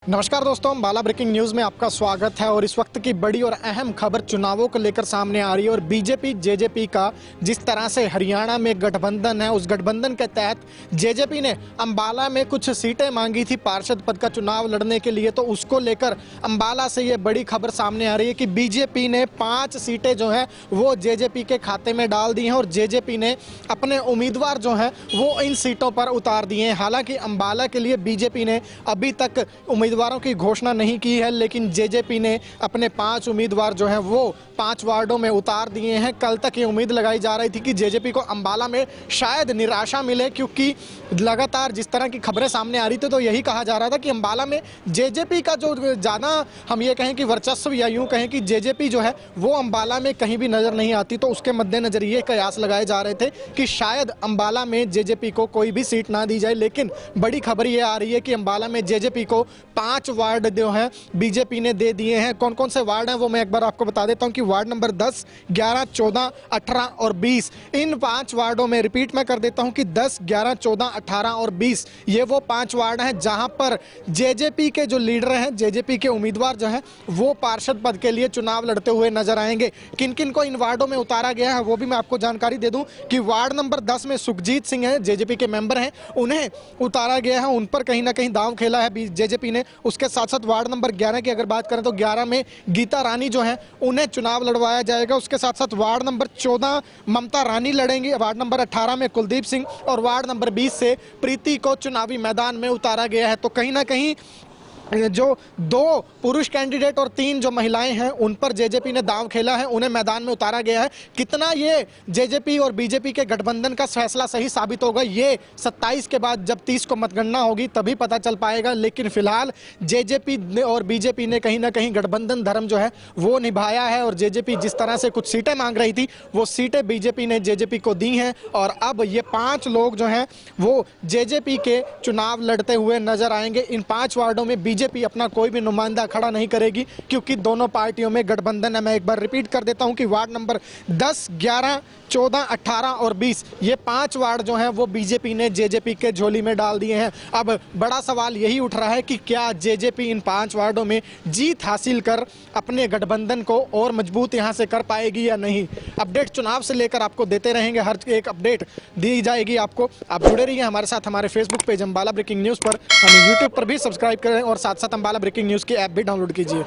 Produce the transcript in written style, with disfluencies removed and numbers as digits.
नमस्कार दोस्तों, Ambala breaking news में आपका स्वागत है। और इस वक्त की बड़ी और अहम खबर चुनावों को लेकर सामने आ रही है। और बीजेपी जेजेपी का जिस तरह से हरियाणा में गठबंधन है, उस गठबंधन के तहत जेजेपी ने अम्बाला में कुछ सीटें मांगी थी पार्षद पद का चुनाव लड़ने के लिए, तो उसको लेकर अम्बाला से ये बड़ी खबर सामने आ रही है कि बीजेपी ने 5 सीटें जो हैं वो जेजेपी के खाते में डाल दी हैं और जेजेपी ने अपने उम्मीदवार जो हैं वो इन सीटों पर उतार दिए हैं। हालांकि अम्बाला के लिए बीजेपी ने अभी तक उम्मीदवारों की घोषणा नहीं की है, लेकिन जेजेपी ने अपने 5 उम्मीदवार जो हैं वो 5 वार्डों में उतार दिए हैं। कल तक ये उम्मीद लगाई जा रही थी कि जेजेपी को अम्बाला में शायद निराशा मिले, क्योंकि लगातार जिस तरह की खबरें सामने आ रही थी तो यही कहा जा रहा था कि अम्बाला में जेजेपी का जो ज़्यादा हम ये कहें कि वर्चस्व या यूँ कहें कि जेजेपी जो है वो अम्बाला में कहीं भी नज़र नहीं आती। तो उसके मद्देनज़र ये कयास लगाए जा रहे थे कि शायद अम्बाला में जेजेपी को कोई भी सीट ना दी जाए। लेकिन बड़ी खबर ये आ रही है कि अम्बाला में जेजेपी को 5 वार्ड जो हैं बीजेपी ने दे दिए हैं। कौन कौन से वार्ड हैं वो मैं एक बार आपको बता देता हूं कि वार्ड नंबर 10, 11, 14, 18 और 20, इन 5 वार्डों में रिपीट मैं कर देता हूं कि 10, 11, 14, 18 और 20 ये वो 5 वार्ड हैं जहां पर जेजेपी के जो लीडर हैं, जेजेपी के उम्मीदवार जो हैं वो पार्षद पद के लिए चुनाव लड़ते हुए नजर आएंगे। किन किन को इन वार्डों में उतारा गया है वो भी मैं आपको जानकारी दे दूं कि वार्ड नंबर 10 में सुखजीत सिंह है, जेजेपी के मेंबर हैं, उन्हें उतारा गया है। उन पर कहीं ना कहीं दांव खेला है जेजेपी ने। उसके साथ साथ वार्ड नंबर 11 की अगर बात करें तो 11 में गीता रानी जो है उन्हें चुनाव लड़वाया जाएगा। उसके साथ साथ वार्ड नंबर 14 ममता रानी लड़ेंगी, वार्ड नंबर 18 में कुलदीप सिंह और वार्ड नंबर 20 से प्रीति को चुनावी मैदान में उतारा गया है। तो कहीं ना कहीं जो 2 पुरुष कैंडिडेट और 3 जो महिलाएं हैं उन पर जेजेपी ने दांव खेला है, उन्हें मैदान में उतारा गया है। कितना ये जेजेपी और बीजेपी के गठबंधन का फैसला सही साबित होगा ये 27 के बाद जब 30 को मतगणना होगी तभी पता चल पाएगा। लेकिन फिलहाल जेजेपी और बीजेपी ने कहीं ना कहीं गठबंधन धर्म जो है वो निभाया है और जेजेपी जिस तरह से कुछ सीटें मांग रही थी वो सीटें बीजेपी ने जेजेपी को दी हैं। और अब ये 5 लोग जो हैं वो जेजेपी के चुनाव लड़ते हुए नजर आएंगे। इन 5 वार्डों में बीजेपी अपना कोई भी नुमाइंदा खड़ा नहीं करेगी, क्योंकि दोनों पार्टियों में गठबंधन है। मैं एक बार रिपीट कर देता हूं कि वार्ड नंबर 10, 11, 14, 18 और 20 ये 5 वार्ड जो हैं वो बीजेपी ने जेजेपी के झोली में डाल दिए हैं। अब बड़ा सवाल यही उठ रहा है कि क्या जेजेपी इन 5 वार्डों में जीत हासिल कर अपने गठबंधन को और मजबूत यहां से कर पाएगी या नहीं। अपडेट चुनाव से लेकर आपको देते रहेंगे, हर एक अपडेट दी जाएगी आपको। आप जुड़े रहिए हमारे साथ हमारे Facebook page Ambala breaking news पर, हमें यूट्यूब पर भी सब्सक्राइब करें और साथ साथ अम्बाला ब्रेकिंग न्यूज़ की ऐप भी डाउनलोड कीजिए।